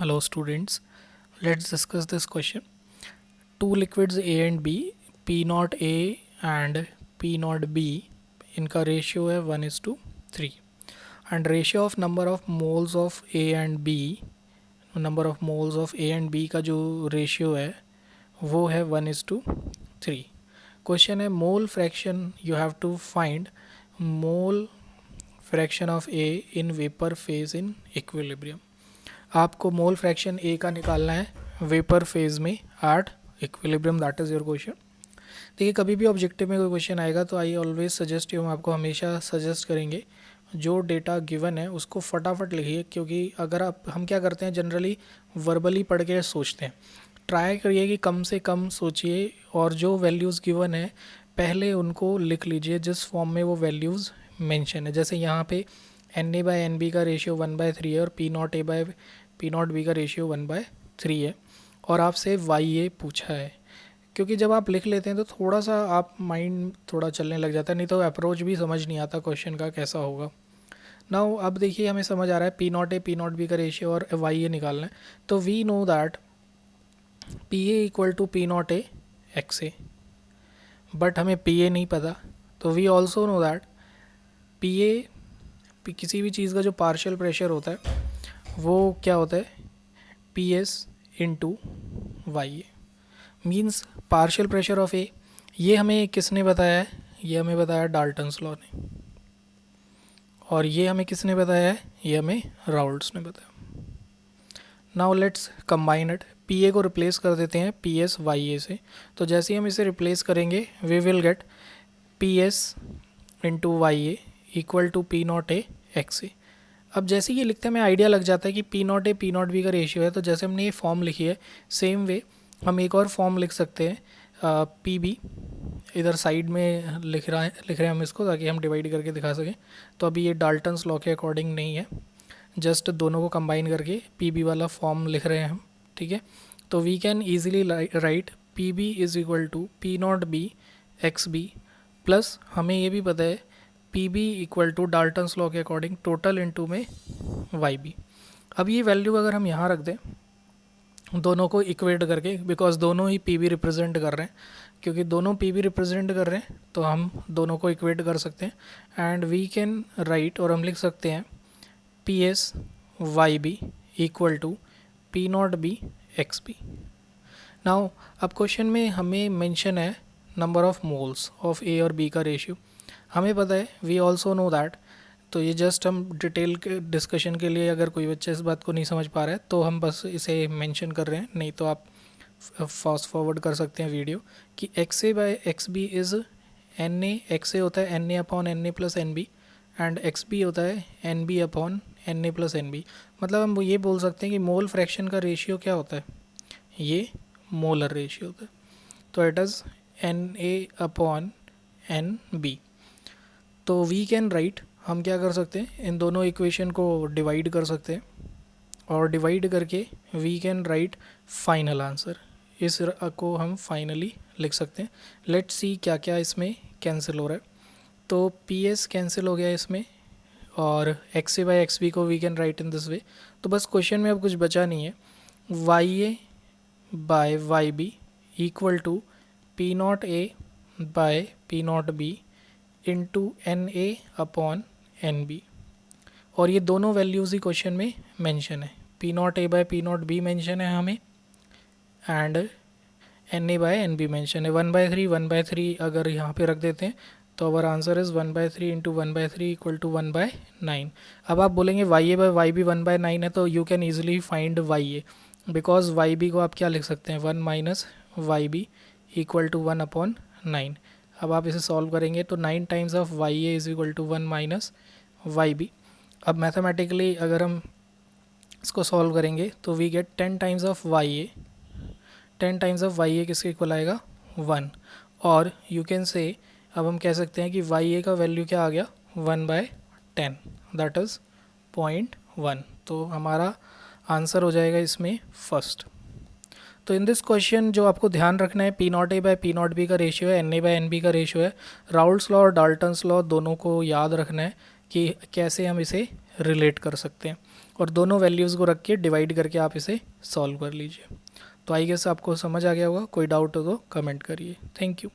Hello students, let's discuss this question. Two liquids A and B, P naught A and P naught B, इनका ratio है 1:3 and ratio of number of moles of A and B, number of moles of A and B का जो ratio है वो है 1:3. Question है mole fraction, you have to find mole fraction of A in vapour phase in equilibrium. आपको mole fraction A का निकालना है वेपर फेज में at equilibrium. That is your question. देखिए, कभी भी ऑब्जेक्टिव में कोई क्वेश्चन आएगा तो आई ऑलवेज सजेस्ट हम आपको हमेशा सजेस्ट करेंगे जो डेटा गिवन है उसको फटाफट लिखिए, क्योंकि अगर हम क्या करते हैं जनरली वर्बली पढ़ के सोचते हैं. ट्राई करिए कि कम से कम सोचिए और जो वैल्यूज़ गिवन है पहले उनको लिख लीजिए जिस फॉर्म में वो वैल्यूज़ मेंशन है. जैसे यहाँ पे Na/Nb का रेशियो 1/3 है और P0A/P0B का रेशियो 1/3 है और आपसे Ya पूछा है. क्योंकि जब आप लिख लेते हैं तो थोड़ा सा आप माइंड थोड़ा चलने लग जाता है, नहीं तो अप्रोच भी समझ नहीं आता क्वेश्चन का कैसा होगा. नाउ अब देखिए, हमें समझ आ रहा है P0A P0B का रेशियो और Ya निकालना है. तो we know that Pa = P0A XA, but हमें Pa नहीं पता. तो we also know that Pa किसी भी चीज़ का जो पार्शियल प्रेशर होता है वो क्या होता है PS into Y. Means partial pressure of A. ये हमें किसने बताया है? ये हमें बताया डाल्टन्स लॉ ने. और ये हमें किसने बताया है? ये हमें राउल्ट्स ने बताया. Now let's combine it. P A को रिप्लेस कर देते हैं PS YA से. तो जैसे ही हम इसे रिप्लेस करेंगे we will get PS into YA equal to P0A XA. अब जैसे ये लिखते हैं हमें आइडिया लग जाता है कि P0A P0B का रेशियो है. तो जैसे हमने ये फॉर्म लिखी है सेम वे हम एक और फॉर्म लिख सकते हैं PB. इधर साइड में लिख रहे हैं हम इसको ताकि हम डिवाइड करके दिखा सकें. तो अभी ये डाल्टन्स लॉ के अकॉर्डिंग नहीं है, जस्ट दोनों को कंबाइन करके PB वाला फॉर्म लिख रहे हैं हम. ठीक है, तो we can easily write PB is equal to P0B XB plus हमें ये भी पता है PB equal to Dalton's law के अकॉर्डिंग टोटल इनटू में YB. अब ये वैल्यू अगर हम यहाँ रख दें दोनों को इक्वेट करके, बिकॉज दोनों ही PB रिप्रेजेंट कर रहे हैं, क्योंकि दोनों PB रिप्रेजेंट कर रहे हैं तो हम दोनों को इक्वेट कर सकते हैं. एंड वी कैन राइट और हम लिख सकते हैं PS YB equal to P0B XB. Now अब क्वेश्चन में हमें मेंशन है number of moles of A और B का रेशियो. हमें पता है वी ऑल्सो नो दैट. तो ये जस्ट हम डिटेल के डिस्कशन के लिए, अगर कोई बच्चा इस बात को नहीं समझ पा रहा है तो हम बस इसे मेंशन कर रहे हैं, नहीं तो आप फास्ट फॉरवर्ड कर सकते हैं वीडियो कि XA/XB इज़ Na. XA होता है Na/Na plus NB and XB होता है NB/Na प्लस NB. मतलब हम ये बोल सकते हैं कि मोल फ्रैक्शन का रेशियो क्या होता है? ये मोलर रेशियो होता है. तो इट इज़ Na/NB. तो वी कैन राइट, हम क्या कर सकते हैं इन दोनों इक्वेशन को डिवाइड कर सकते हैं और डिवाइड करके we can write final answer. इस को हम फाइनली लिख सकते हैं. लेट्स सी क्या क्या इसमें कैंसिल हो रहा है. तो PS कैंसिल हो गया इसमें और XA/XB को we can write in this way. तो बस क्वेश्चन में अब कुछ बचा नहीं है. YA/YB equal to P0A/P0B into Na/NB. और ये दोनों वैल्यूज़ ही क्वेश्चन में मेंशन है. P0A/P0B मेंशन है हमें एंड Na/NB मेंशन है. 1/3 1/3 अगर यहाँ पे रख देते हैं तो our answer is 1/3 into 1/3 equal to 1/9. अब आप बोलेंगे YA/YB 1/9 है तो you can easily find YA, because YB को आप क्या लिख सकते हैं 1 माइनस YB इक्वल टू 1/9. अब आप इसे सॉल्व करेंगे तो 9 times of YA is equal to 1 minus YB. अब मैथमेटिकली अगर हम इसको सॉल्व करेंगे तो we get 10 times of YA. 10 times of YA किसके इक्वल आएगा 1. और यू कैन से अब हम कह सकते हैं कि YA का वैल्यू क्या आ गया 1/10, दैट इज़ 0.1. तो हमारा आंसर हो जाएगा इसमें फर्स्ट. तो इन दिस क्वेश्चन जो आपको ध्यान रखना है P0A/P0B का रेशियो है, Na/NB का रेशियो है. राउल्ट्स लॉ और डाल्टन्स लॉ दोनों को याद रखना है कि कैसे हम इसे रिलेट कर सकते हैं. और दोनों वैल्यूज़ को रख के डिवाइड करके आप इसे सॉल्व कर लीजिए। तो आई गेस आपको समझ आ गया होगा, कोई डाउट हो तो कमेंट करिए। Thank you.